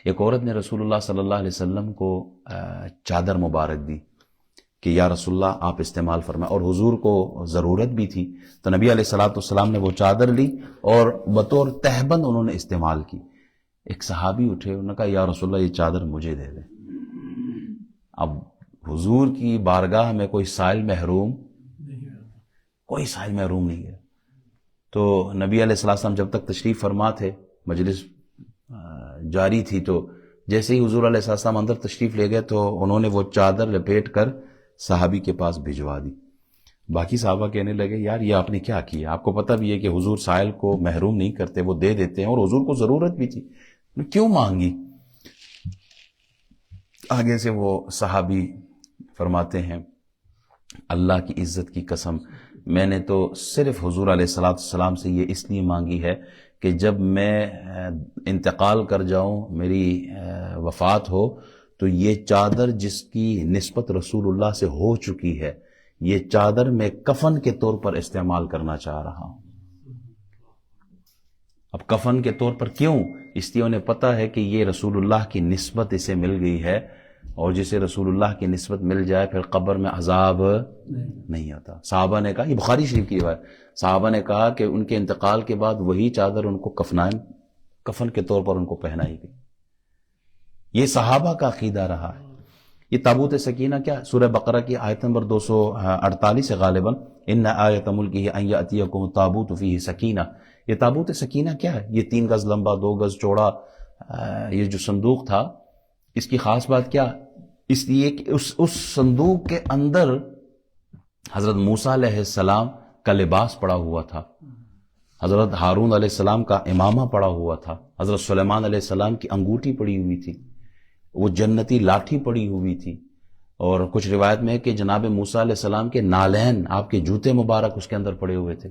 ایک عورت نے رسول اللہ صلی اللہ علیہ وسلم کو چادر مبارک دی کہ یا رسول اللہ آپ استعمال فرمائیں، اور حضور کو ضرورت بھی تھی، تو نبی علیہ السلام نے وہ چادر لی اور بطور تہبند انہوں نے استعمال کی۔ ایک صحابی اٹھے، انہوں نے کہا یا رسول اللہ یہ چادر مجھے دے دیں۔ اب حضور کی بارگاہ میں کوئی سائل محروم نہیں ہے۔ تو نبی علیہ السلام جب تک تشریف فرما تھے، مجلس جاری تھی، تو جیسے ہی حضور علیہ السلام اندر تشریف لے گئے تو انہوں نے وہ چادر لپیٹ کر صحابی کے پاس بھجوا دی۔ باقی صحابہ کہنے لگے یار یہ آپ نے کیا کیا؟ آپ کو پتہ بھی ہے کہ حضور سائل کو محروم نہیں کرتے، وہ دے دیتے ہیں، اور حضور کو ضرورت بھی تھی، کیوں مانگی؟ آگے سے وہ صحابی فرماتے ہیں اللہ کی عزت کی قسم، میں نے تو صرف حضور علیہ السلام سے یہ اس لیے مانگی ہے کہ جب میں انتقال کر جاؤں، میری وفات ہو، تو یہ چادر جس کی نسبت رسول اللہ سے ہو چکی ہے، یہ چادر میں کفن کے طور پر استعمال کرنا چاہ رہا ہوں۔ اب کفن کے طور پر کیوں؟ اس لیے انہیں پتہ ہے کہ یہ رسول اللہ کی نسبت اسے مل گئی ہے، اور جسے رسول اللہ کی نسبت مل جائے پھر قبر میں عذاب نہیں آتا۔ صحابہ نے کہا، یہ بخاری شریف کی روایت، صحابہ نے کہا کہ ان کے انتقال کے بعد وہی چادر ان کو کفن کے طور پر ان کو پہنائی گئی۔ یہ صحابہ کا عقیدہ رہا ہے۔ یہ تابوت سکینہ کیا؟ سورہ بقرہ کی آیت نمبر 248 ہے غالباً، ان آیۃ ملکہ ان یأتیکم التابوت فیہ سکینہ۔ یہ تابوت سکینہ کیا ہے؟ یہ 3 گز لمبا 2 گز چوڑا یہ جو صندوق تھا، اس کی خاص بات کیا؟ اس لیے کہ اس صندوق کے اندر حضرت موسیٰ علیہ السلام کا لباس پڑا ہوا تھا، حضرت ہارون علیہ السلام کا امامہ پڑا ہوا تھا، حضرت سلیمان علیہ السلام کی انگوٹھی پڑی ہوئی تھی، وہ جنتی لاٹھی پڑی ہوئی تھی، اور کچھ روایت میں ہے کہ جناب موسیٰ علیہ السلام کے نالین، آپ کے جوتے مبارک اس کے اندر پڑے ہوئے تھے۔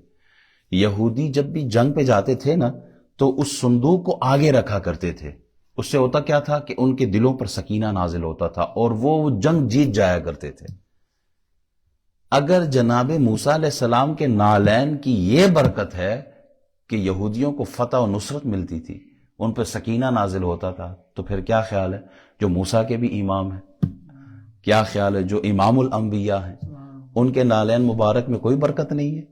یہودی جب بھی جنگ پہ جاتے تھے نا تو اس صندوق کو آگے رکھا کرتے تھے، اس سے ہوتا کیا تھا کہ ان کے دلوں پر سکینہ نازل ہوتا تھا اور وہ جنگ جیت جایا کرتے تھے۔ اگر جناب موسیٰ علیہ السلام کے نالین کی یہ برکت ہے کہ یہودیوں کو فتح و نصرت ملتی تھی، ان پر سکینہ نازل ہوتا تھا، تو پھر کیا خیال ہے جو موسیٰ کے بھی امام ہیں، کیا خیال ہے جو امام الانبیاء ہیں، ان کے نالین مبارک میں کوئی برکت نہیں ہے،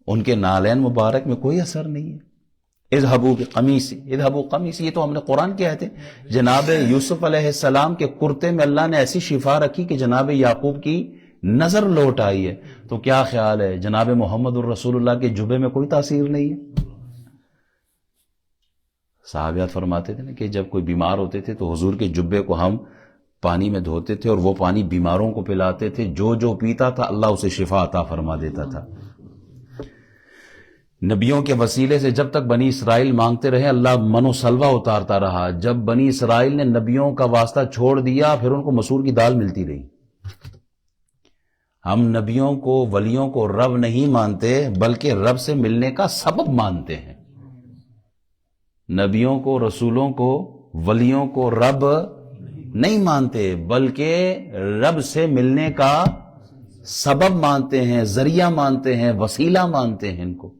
ان کے نالین مبارک میں کوئی اثر نہیں ہے۔ اذهبوا بقمیصی، اذهبوا قمیصی، یہ تو ہم نے قرآن کی آیت ہے۔ جناب یوسف علیہ السلام کے کرتے میں اللہ نے ایسی شفا رکھی کہ جناب یعقوب کی نظر لوٹ آئی ہے، تو کیا خیال ہے جناب محمد الرسول اللہ کے جبے میں کوئی تاثیر نہیں ہے؟ صحابیات فرماتے تھے نا کہ جب کوئی بیمار ہوتے تھے تو حضور کے جبے کو ہم پانی میں دھوتے تھے اور وہ پانی بیماروں کو پلاتے تھے، جو پیتا تھا اللہ اسے شفا عطا فرما دیتا تھا۔ نبیوں کے وسیلے سے جب تک بنی اسرائیل مانگتے رہے اللہ من و سلوہ اتارتا رہا، جب بنی اسرائیل نے نبیوں کا واسطہ چھوڑ دیا پھر ان کو مسور کی دال ملتی رہی۔ ہم نبیوں کو ولیوں کو رب نہیں مانتے بلکہ رب سے ملنے کا سبب مانتے ہیں۔ نبیوں کو، رسولوں کو، ولیوں کو رب نہیں مانتے بلکہ رب سے ملنے کا سبب مانتے ہیں، ذریعہ مانتے ہیں، وسیلہ مانتے ہیں ان کو۔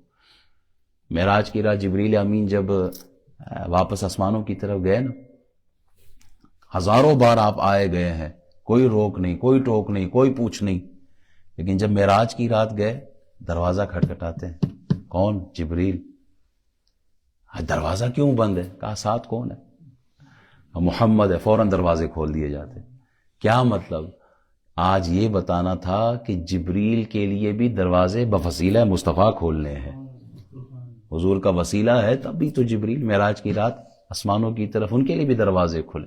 معراج کی رات جبریل امین جب واپس آسمانوں کی طرف گئے نا، ہزاروں بار آپ آئے گئے ہیں، کوئی روک نہیں، کوئی ٹوک نہیں، کوئی پوچھ نہیں، لیکن جب معراج کی رات گئے دروازہ کھٹکھٹاتے ہیں، کون؟ جبریل۔ دروازہ کیوں بند ہے؟ کہا ساتھ کون ہے؟ محمد ہے۔ فوراً دروازے کھول دیے جاتے۔ کیا مطلب؟ آج یہ بتانا تھا کہ جبریل کے لیے بھی دروازے بوسیلہ مصطفیٰ کھولنے ہیں، حضور کا وسیلہ ہے تب بھی تو جبریل معراج کی رات آسمانوں کی طرف، ان کے لیے بھی دروازے کھلے۔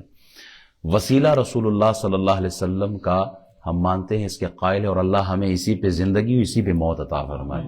وسیلہ رسول اللہ صلی اللہ علیہ وسلم کا ہم مانتے ہیں، اس کے قائل ہیں، اور اللہ ہمیں اسی پہ زندگی اسی پہ موت عطا فرمائے۔